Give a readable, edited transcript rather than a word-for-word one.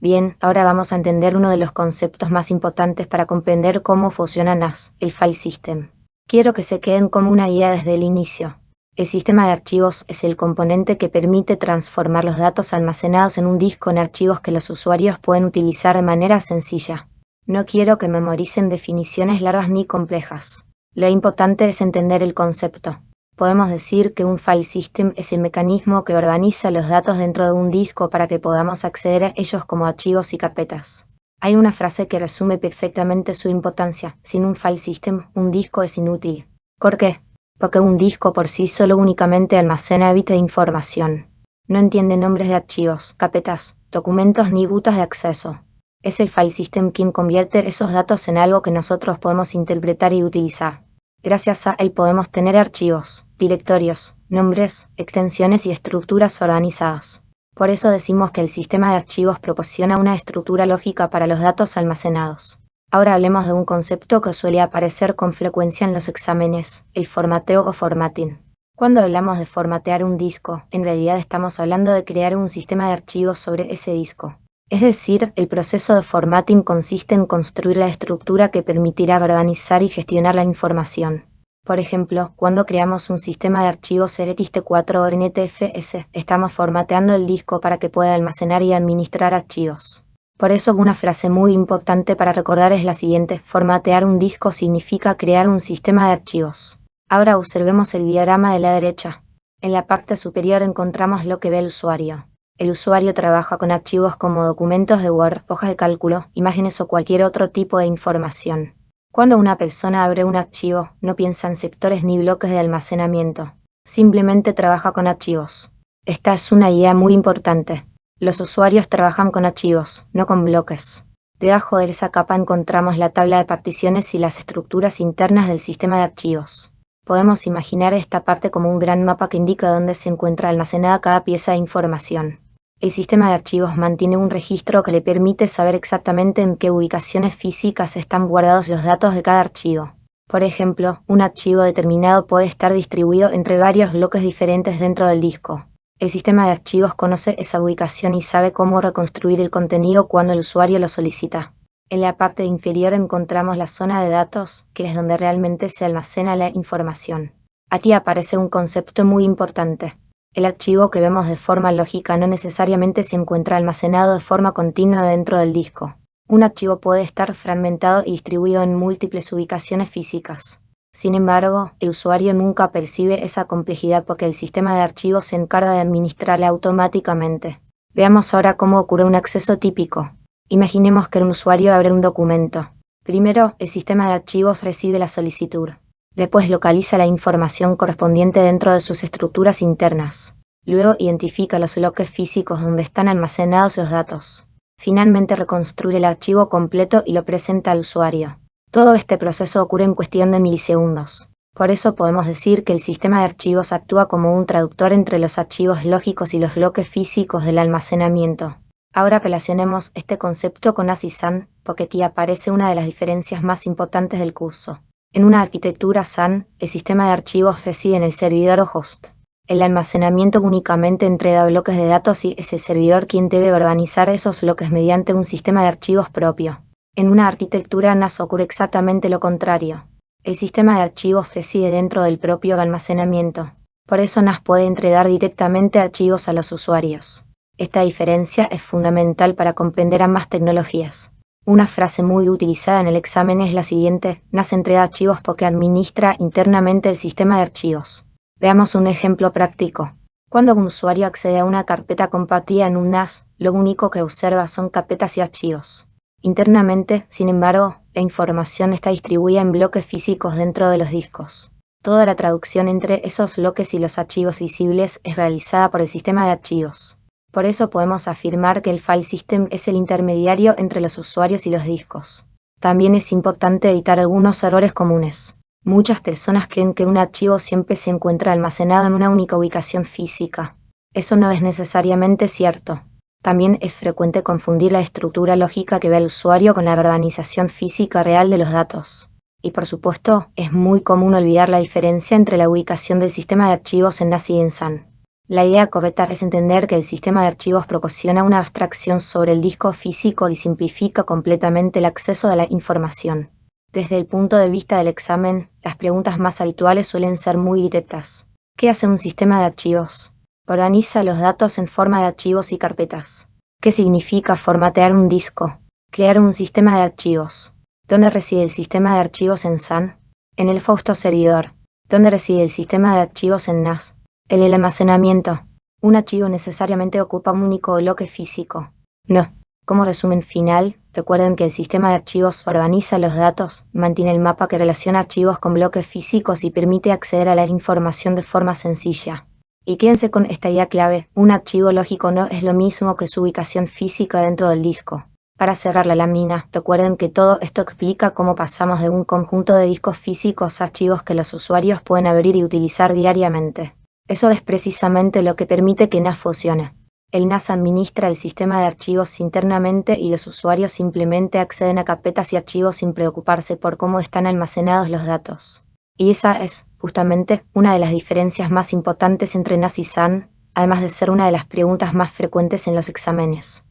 Bien, ahora vamos a entender uno de los conceptos más importantes para comprender cómo funciona NAS, el File System. Quiero que se queden como una idea desde el inicio. El sistema de archivos es el componente que permite transformar los datos almacenados en un disco en archivos que los usuarios pueden utilizar de manera sencilla. No quiero que memoricen definiciones largas ni complejas. Lo importante es entender el concepto. Podemos decir que un file system es el mecanismo que organiza los datos dentro de un disco para que podamos acceder a ellos como archivos y carpetas. Hay una frase que resume perfectamente su importancia. Sin un file system, un disco es inútil. ¿Por qué? Porque un disco por sí solo únicamente almacena bits de información. No entiende nombres de archivos, carpetas, documentos ni rutas de acceso. Es el file system quien convierte esos datos en algo que nosotros podemos interpretar y utilizar. Gracias a él podemos tener archivos, directorios, nombres, extensiones y estructuras organizadas. Por eso decimos que el sistema de archivos proporciona una estructura lógica para los datos almacenados. Ahora hablemos de un concepto que suele aparecer con frecuencia en los exámenes, el formateo o formatting. Cuando hablamos de formatear un disco, en realidad estamos hablando de crear un sistema de archivos sobre ese disco. Es decir, el proceso de formatting consiste en construir la estructura que permitirá organizar y gestionar la información. Por ejemplo, cuando creamos un sistema de archivos ext4 o NTFS, estamos formateando el disco para que pueda almacenar y administrar archivos. Por eso una frase muy importante para recordar es la siguiente: formatear un disco significa crear un sistema de archivos. Ahora observemos el diagrama de la derecha. En la parte superior encontramos lo que ve el usuario. El usuario trabaja con archivos como documentos de Word, hojas de cálculo, imágenes o cualquier otro tipo de información. Cuando una persona abre un archivo, no piensa en sectores ni bloques de almacenamiento. Simplemente trabaja con archivos. Esta es una idea muy importante. Los usuarios trabajan con archivos, no con bloques. Debajo de esa capa encontramos la tabla de particiones y las estructuras internas del sistema de archivos. Podemos imaginar esta parte como un gran mapa que indica dónde se encuentra almacenada cada pieza de información. El sistema de archivos mantiene un registro que le permite saber exactamente en qué ubicaciones físicas están guardados los datos de cada archivo. Por ejemplo, un archivo determinado puede estar distribuido entre varios bloques diferentes dentro del disco. El sistema de archivos conoce esa ubicación y sabe cómo reconstruir el contenido cuando el usuario lo solicita. En la parte inferior encontramos la zona de datos, que es donde realmente se almacena la información. Aquí aparece un concepto muy importante. El archivo que vemos de forma lógica no necesariamente se encuentra almacenado de forma continua dentro del disco. Un archivo puede estar fragmentado y distribuido en múltiples ubicaciones físicas. Sin embargo, el usuario nunca percibe esa complejidad porque el sistema de archivos se encarga de administrarla automáticamente. Veamos ahora cómo ocurre un acceso típico. Imaginemos que un usuario abre un documento. Primero, el sistema de archivos recibe la solicitud. Después localiza la información correspondiente dentro de sus estructuras internas. Luego identifica los bloques físicos donde están almacenados los datos. Finalmente reconstruye el archivo completo y lo presenta al usuario. Todo este proceso ocurre en cuestión de milisegundos. Por eso podemos decir que el sistema de archivos actúa como un traductor entre los archivos lógicos y los bloques físicos del almacenamiento. Ahora relacionemos este concepto con NAS y SAN, porque aquí aparece una de las diferencias más importantes del curso. En una arquitectura SAN, el sistema de archivos reside en el servidor o host. El almacenamiento únicamente entrega bloques de datos y es el servidor quien debe organizar esos bloques mediante un sistema de archivos propio. En una arquitectura NAS ocurre exactamente lo contrario. El sistema de archivos reside dentro del propio almacenamiento. Por eso NAS puede entregar directamente archivos a los usuarios. Esta diferencia es fundamental para comprender ambas tecnologías. Una frase muy utilizada en el examen es la siguiente: NAS entrega archivos porque administra internamente el sistema de archivos. Veamos un ejemplo práctico. Cuando un usuario accede a una carpeta compartida en un NAS, lo único que observa son carpetas y archivos. Internamente, sin embargo, la información está distribuida en bloques físicos dentro de los discos. Toda la traducción entre esos bloques y los archivos visibles es realizada por el sistema de archivos. Por eso podemos afirmar que el file system es el intermediario entre los usuarios y los discos. También es importante evitar algunos errores comunes. Muchas personas creen que un archivo siempre se encuentra almacenado en una única ubicación física. Eso no es necesariamente cierto. También es frecuente confundir la estructura lógica que ve el usuario con la organización física real de los datos. Y por supuesto, es muy común olvidar la diferencia entre la ubicación del sistema de archivos en NAS y en SAN. La idea correcta es entender que el sistema de archivos proporciona una abstracción sobre el disco físico y simplifica completamente el acceso a la información. Desde el punto de vista del examen, las preguntas más habituales suelen ser muy directas. ¿Qué hace un sistema de archivos? Organiza los datos en forma de archivos y carpetas. ¿Qué significa formatear un disco? Crear un sistema de archivos. ¿Dónde reside el sistema de archivos en SAN? En el Fausto servidor. ¿Dónde reside el sistema de archivos en NAS? En el almacenamiento. ¿Un archivo necesariamente ocupa un único bloque físico? No. Como resumen final, recuerden que el sistema de archivos organiza los datos, mantiene el mapa que relaciona archivos con bloques físicos y permite acceder a la información de forma sencilla. Y quédense con esta idea clave: un archivo lógico no es lo mismo que su ubicación física dentro del disco. Para cerrar la lámina, recuerden que todo esto explica cómo pasamos de un conjunto de discos físicos a archivos que los usuarios pueden abrir y utilizar diariamente. Eso es precisamente lo que permite que NAS funcione. El NAS administra el sistema de archivos internamente y los usuarios simplemente acceden a carpetas y archivos sin preocuparse por cómo están almacenados los datos. Y esa es, justamente, una de las diferencias más importantes entre NAS y SAN, además de ser una de las preguntas más frecuentes en los exámenes.